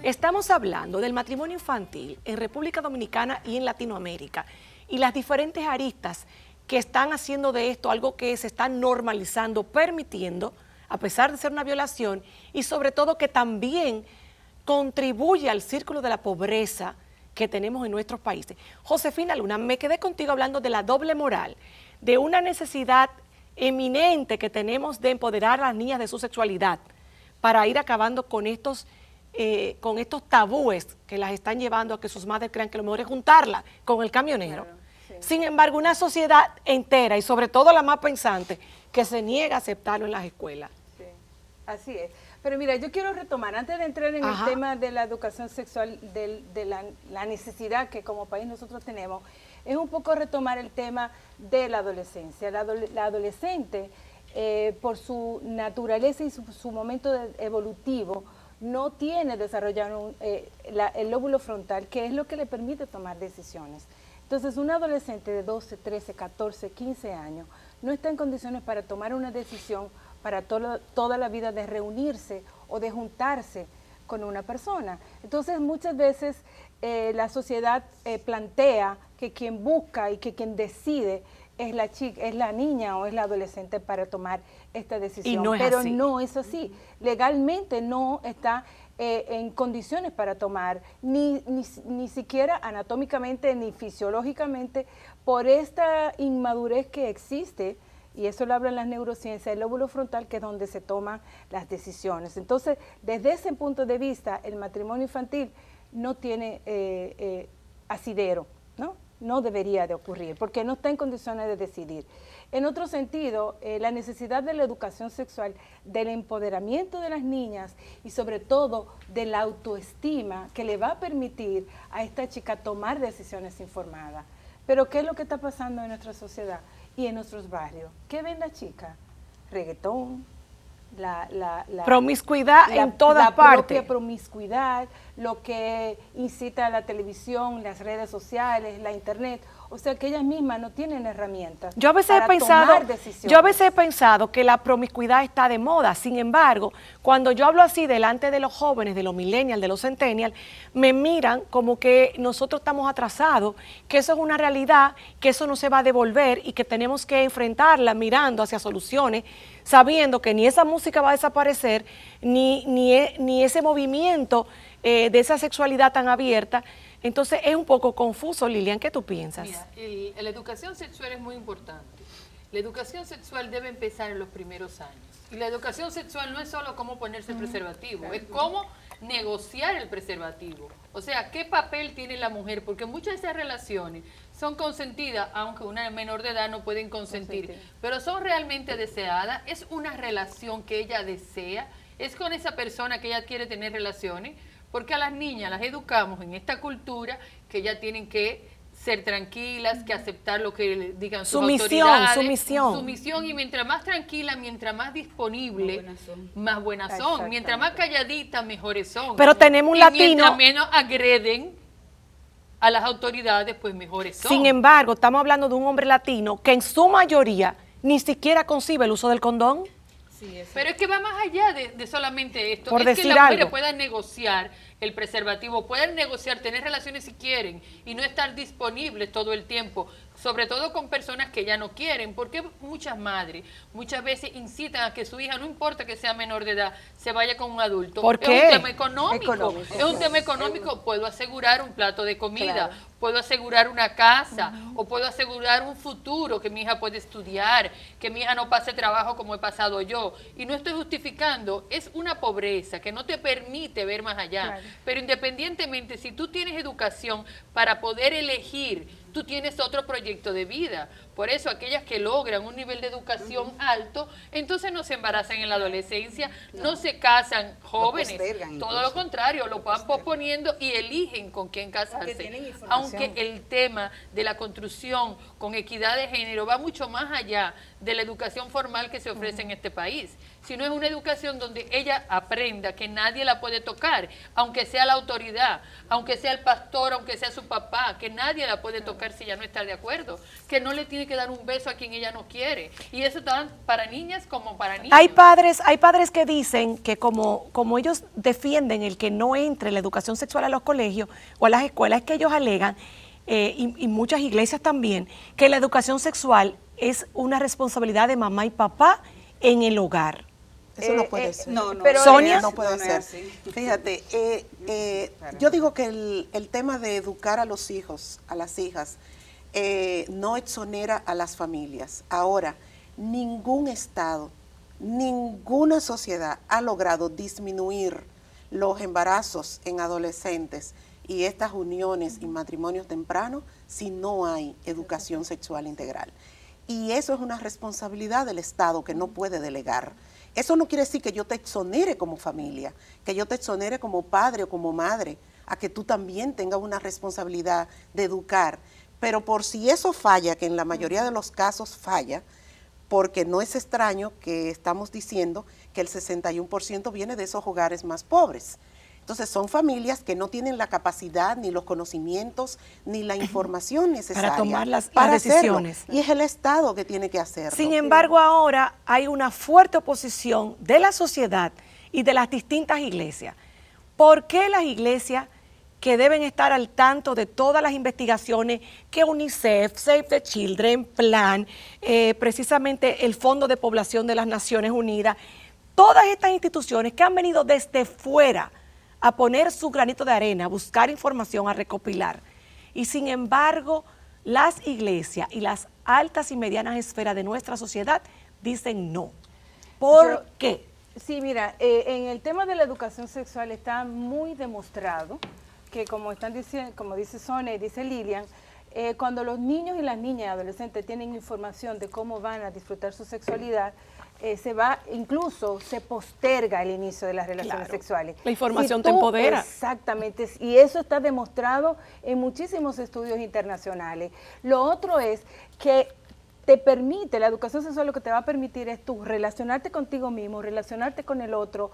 Estamos hablando del matrimonio infantil en República Dominicana y en Latinoamérica y las diferentes aristas que están haciendo de esto algo que se está normalizando, permitiendo, a pesar de ser una violación, y sobre todo que también contribuye al círculo de la pobreza que tenemos en nuestros países. Josefina Luna, me quedé contigo hablando de la doble moral, de una necesidad eminente que tenemos de empoderar a las niñas de su sexualidad para ir acabando con estos tabúes que las están llevando a que sus madres crean que lo mejor es juntarla con el camionero. Claro, sí. Sin embargo, una sociedad entera y sobre todo la más pensante que se niega a aceptarlo en las escuelas. Sí, así es. Pero mira, yo quiero retomar, antes de entrar en el tema de la educación sexual, de la necesidad que como país nosotros tenemos, es un poco retomar el tema de la adolescencia. La adolescente, por su naturaleza y su momento evolutivo, no tiene desarrollado el lóbulo frontal, que es lo que le permite tomar decisiones. Entonces, un adolescente de 12, 13, 14, 15 años no está en condiciones para tomar una decisión para toda la vida de reunirse o de juntarse con una persona. Entonces, muchas veces la sociedad plantea que quien busca y que quien decide es la niña o es la adolescente para tomar esta decisión. Pero no es así. Legalmente no está en condiciones para tomar, ni siquiera anatómicamente ni fisiológicamente, por esta inmadurez que existe, y eso lo hablan las neurociencias, el lóbulo frontal, que es donde se toman las decisiones. Entonces, desde ese punto de vista, el matrimonio infantil no tiene asidero, ¿no? No debería de ocurrir, porque no está en condiciones de decidir. En otro sentido, la necesidad de la educación sexual, del empoderamiento de las niñas y sobre todo de la autoestima que le va a permitir a esta chica tomar decisiones informadas. Pero ¿qué es lo que está pasando en nuestra sociedad y en nuestros barrios? ¿Qué ven las chicas? Reggaetón, promiscuidad en todas partes. La propia promiscuidad, lo que incita a la televisión, las redes sociales, la internet. O sea, que ellas mismas no tienen herramientas para tomar decisiones. Yo a veces he pensado que la promiscuidad está de moda. Sin embargo, cuando yo hablo así delante de los jóvenes, de los millennials, de los centennials, me miran como que nosotros estamos atrasados, que eso es una realidad, que eso no se va a devolver y que tenemos que enfrentarla mirando hacia soluciones, sabiendo que ni esa música va a desaparecer, ni ese movimiento de esa sexualidad tan abierta. Entonces es un poco confuso, Lilian, ¿qué tú piensas? Mira, la educación sexual es muy importante. La educación sexual debe empezar en los primeros años. Y la educación sexual no es solo cómo ponerse el preservativo, es cómo negociar el preservativo. O sea, ¿qué papel tiene la mujer? Porque muchas de esas relaciones son consentidas, aunque una menor de edad no pueden consentir, pero son realmente deseadas. Es una relación que ella desea, es con esa persona que ella quiere tener relaciones, porque a las niñas las educamos en esta cultura que ya tienen que ser tranquilas, que aceptar lo que digan sus autoridades. Sumisión, y mientras más tranquila, mientras más disponible, más buenas son. Mientras más calladitas, mejores son. Pero tenemos un latino. Mientras menos agreden a las autoridades, pues mejores son. Sin embargo, estamos hablando de un hombre latino que en su mayoría ni siquiera concibe el uso del condón. Sí, pero es que va más allá de solamente esto. Por es decir que las mujeres algo. puedan negociar el preservativo, pueden negociar, tener relaciones si quieren y no estar disponibles todo el tiempo, sobre todo con personas que ya no quieren, porque muchas madres muchas veces incitan a que su hija, no importa que sea menor de edad, se vaya con un adulto. ¿Por qué? Es un tema económico. Es un tema económico. Puedo asegurar un plato de comida, puedo asegurar una casa, o puedo asegurar un futuro, que mi hija puede estudiar, que mi hija no pase trabajo como he pasado yo. Y no estoy justificando, es una pobreza que no te permite ver más allá. Pero independientemente, si tú tienes educación para poder elegir, tú tienes otro proyecto de vida. Por eso aquellas que logran un nivel de educación alto, entonces no se embarazan en la adolescencia, no se casan jóvenes, todo lo contrario, lo van posponiendo y eligen con quién casarse. Aunque el tema de la construcción con equidad de género va mucho más allá de la educación formal que se ofrece en este país, sino es una educación donde ella aprenda que nadie la puede tocar, aunque sea la autoridad, aunque sea el pastor, aunque sea su papá, que nadie la puede tocar si ella no está de acuerdo, que no le tiene tiene que dar un beso a quien ella no quiere. Y eso está para niñas como para niños. Hay padres que dicen que como ellos defienden el que no entre la educación sexual a los colegios o a las escuelas, es que ellos alegan, y muchas iglesias también, que la educación sexual es una responsabilidad de mamá y papá en el hogar. Eso no puede ser. No, pero Sonia, no puede ser. Fíjate, yo digo que el tema de educar a los hijos, a las hijas, no exonera a las familias. Ahora, ningún Estado, ninguna sociedad ha logrado disminuir los embarazos en adolescentes y estas uniones y matrimonios tempranos si no hay educación sexual integral. Y eso es una responsabilidad del Estado que no puede delegar. Eso no quiere decir que yo te exonere como familia, que yo te exonere como padre o como madre, a que tú también tengas una responsabilidad de educar. Pero por si eso falla, que en la mayoría de los casos falla, porque no es extraño que estamos diciendo que el 61% viene de esos hogares más pobres. Entonces son familias que no tienen la capacidad, ni los conocimientos, ni la información necesaria para tomar las hacerlo. decisiones. Y es el Estado que tiene que hacerlo. Sin embargo, ahora hay una fuerte oposición de la sociedad y de las distintas iglesias. ¿Por qué las iglesias, que deben estar al tanto de todas las investigaciones que UNICEF, Save the Children, Plan, precisamente el Fondo de Población de las Naciones Unidas, todas estas instituciones que han venido desde fuera a poner su granito de arena, a buscar información, a recopilar? Y sin embargo, las iglesias y las altas y medianas esferas de nuestra sociedad dicen no. ¿Por qué? Sí, mira, en el tema de la educación sexual está muy demostrado que, como están diciendo, como dice Sonia y dice Lilian, cuando los niños y las niñas y adolescentes tienen información de cómo van a disfrutar su sexualidad, incluso se posterga el inicio de las relaciones sexuales. La información te empodera. Exactamente, y eso está demostrado en muchísimos estudios internacionales. Lo otro es que te permite, la educación sexual lo que te va a permitir es tú relacionarte contigo mismo, relacionarte con el otro,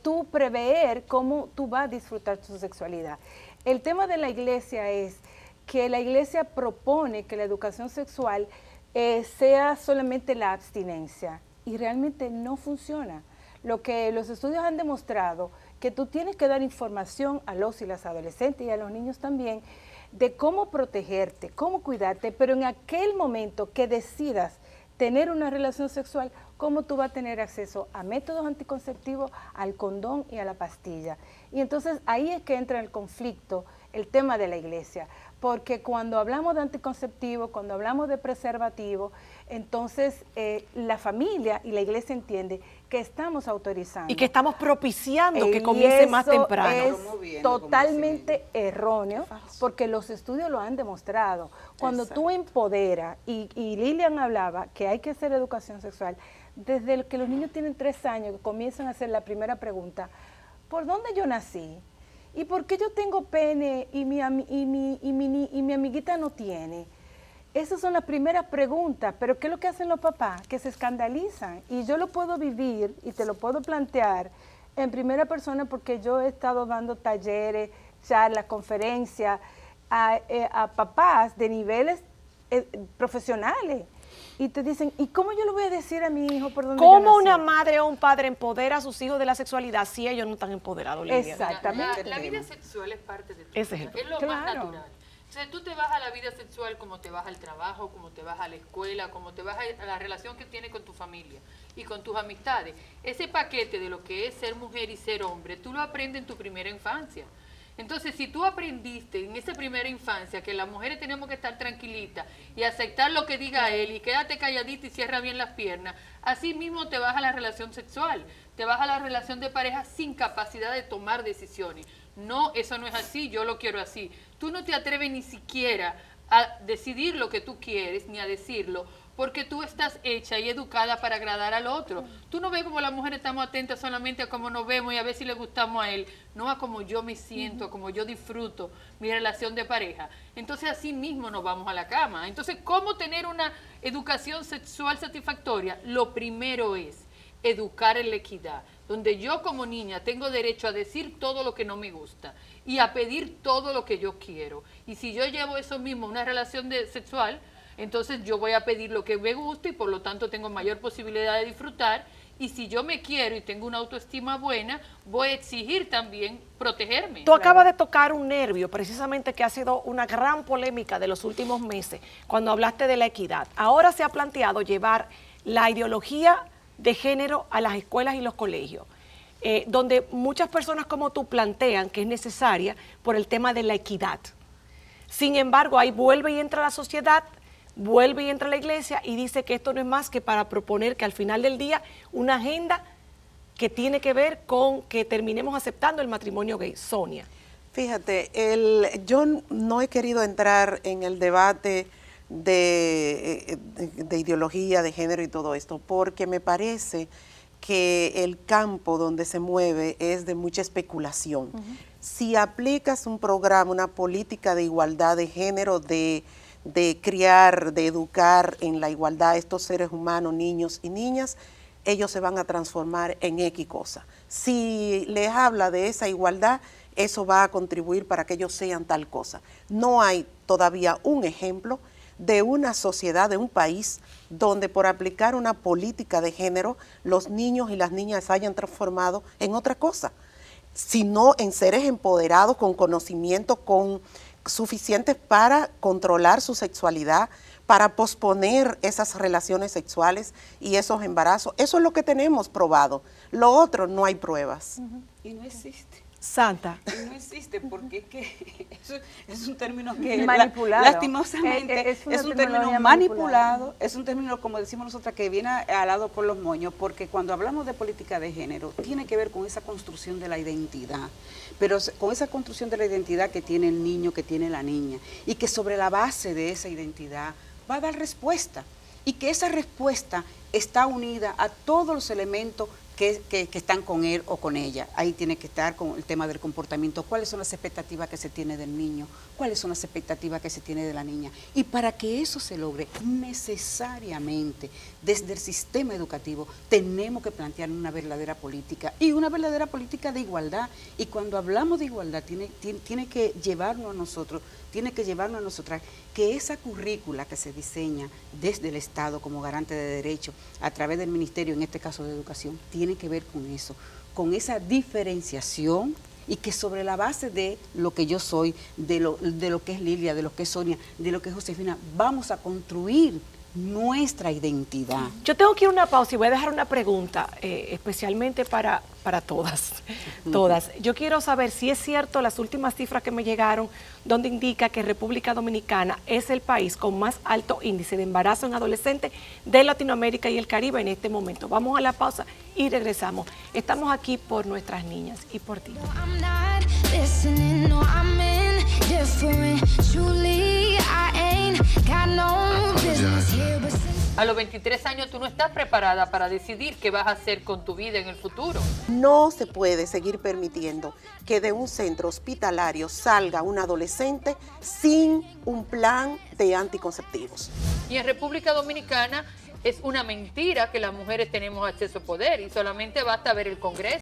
tú prever cómo tú vas a disfrutar tu sexualidad. El tema de la iglesia es que la iglesia propone que la educación sexual sea solamente la abstinencia, y realmente no funciona. Lo que los estudios han demostrado, que tú tienes que dar información a los y las adolescentes y a los niños también, de cómo protegerte, cómo cuidarte, pero en aquel momento que decidas tener una relación sexual, cómo tú vas a tener acceso a métodos anticonceptivos, al condón y a la pastilla. Y entonces ahí es que entra el conflicto, el tema de la iglesia, porque cuando hablamos de anticonceptivo, cuando hablamos de preservativo, entonces la familia y la iglesia entiende que estamos autorizando. Y que estamos propiciando que comience más temprano. Es totalmente erróneo, porque los estudios lo han demostrado. Cuando tú empoderas, y Lilian hablaba que hay que hacer educación sexual, desde que los niños tienen 3 años, que comienzan a hacer la primera pregunta, ¿por dónde yo nací? ¿Y por qué yo tengo pene y mi amiguita no tiene? Esas son las primeras preguntas, pero ¿qué es lo que hacen los papás? Que se escandalizan. Y yo lo puedo vivir y te lo puedo plantear en primera persona porque yo he estado dando talleres, charlas, conferencias a papás de niveles profesionales. Y te dicen, ¿y cómo yo le voy a decir a mi hijo por dónde yo nací? ¿Cómo una madre o un padre empodera a sus hijos de la sexualidad si ellos no están empoderados, Lidia? Exactamente. La vida sexual es parte de tu Ese vida, es el es lo claro. más natural. O sea, tú te vas a la vida sexual como te vas al trabajo, como te vas a la escuela, como te vas a la relación que tienes con tu familia y con tus amistades. Ese paquete de lo que es ser mujer y ser hombre, tú lo aprendes en tu primera infancia. Entonces, si tú aprendiste en esa primera infancia que las mujeres tenemos que estar tranquilitas y aceptar lo que diga él y quédate calladita y cierra bien las piernas, así mismo te vas a la relación sexual, te vas a la relación de pareja sin capacidad de tomar decisiones. No, eso no es así, yo lo quiero así. Tú no te atreves ni siquiera a decidir lo que tú quieres, ni a decirlo, porque tú estás hecha y educada para agradar al otro. Tú no ves como las mujeres estamos atentas solamente a cómo nos vemos y a ver si le gustamos a él, no a cómo yo me siento, a cómo yo disfruto mi relación de pareja. Entonces así mismo nos vamos a la cama. Entonces, ¿cómo tener una educación sexual satisfactoria? Lo primero es educar en la equidad, donde yo como niña tengo derecho a decir todo lo que no me gusta y a pedir todo lo que yo quiero. Y si yo llevo eso mismo a una relación sexual, entonces yo voy a pedir lo que me gusta y por lo tanto tengo mayor posibilidad de disfrutar. Y si yo me quiero y tengo una autoestima buena, voy a exigir también protegerme. Tú acabas de tocar un nervio, precisamente, que ha sido una gran polémica de los últimos meses, cuando hablaste de la equidad. Ahora se ha planteado llevar la ideología de género a las escuelas y los colegios, donde muchas personas como tú plantean que es necesaria por el tema de la equidad. Sin embargo, ahí vuelve y entra la sociedad, vuelve y entra la iglesia y dice que esto no es más que para proponer que al final del día una agenda que tiene que ver con que terminemos aceptando el matrimonio gay. Sonia. Fíjate, yo no he querido entrar en el debate de ideología, de género y todo esto, porque me parece que el campo donde se mueve es de mucha especulación. Si aplicas un programa, una política de igualdad de género, de criar, de educar en la igualdad a estos seres humanos, niños y niñas, ellos se van a transformar en X cosa. Si les habla de esa igualdad, eso va a contribuir para que ellos sean tal cosa. No hay todavía un ejemplo de una sociedad, de un país, donde por aplicar una política de género, los niños y las niñas se hayan transformado en otra cosa, sino en seres empoderados, con conocimiento, con suficientes para controlar su sexualidad, para posponer esas relaciones sexuales y esos embarazos. Eso es lo que tenemos probado. Lo otro no hay pruebas. Y no existe. Santa. Y no existe porque es que eso es un término que manipulado. Lastimosamente es un término manipulado, es un término, como decimos nosotras, que viene alado por los moños, porque cuando hablamos de política de género tiene que ver con esa construcción de la identidad, pero con esa construcción de la identidad que tiene el niño, que tiene la niña, y que sobre la base de esa identidad va a dar respuesta, y que esa respuesta está unida a todos los elementos que están con él o con ella. Ahí tiene que estar con el tema del comportamiento, cuáles son las expectativas que se tiene del niño, cuáles son las expectativas que se tiene de la niña. Y para que eso se logre, necesariamente, desde el sistema educativo, tenemos que plantear una verdadera política, y una verdadera política de igualdad. Y cuando hablamos de igualdad, tiene que llevarnos a nosotros, tiene que llevarnos a nosotras, que esa currícula que se diseña desde el Estado como garante de derechos, a través del Ministerio, en este caso de Educación, tiene que ver con eso, con esa diferenciación, y que sobre la base de lo que yo soy, de lo que es Lilia, de lo que es Sonia, de lo que es Josefina, vamos a construir nuestra identidad. Yo tengo que ir a una pausa y voy a dejar una pregunta, especialmente para todas. Yo quiero saber si es cierto las últimas cifras que me llegaron, donde indica que República Dominicana es el país con más alto índice de embarazo en adolescentes de Latinoamérica y el Caribe en este momento. Vamos a la pausa y regresamos. Estamos aquí por nuestras niñas y por ti. A los 23 años tú no estás preparada para decidir qué vas a hacer con tu vida en el futuro. No se puede seguir permitiendo que de un centro hospitalario salga un adolescente sin un plan de anticonceptivos. Y en República Dominicana es una mentira que las mujeres tenemos acceso a poder y solamente basta ver el Congreso.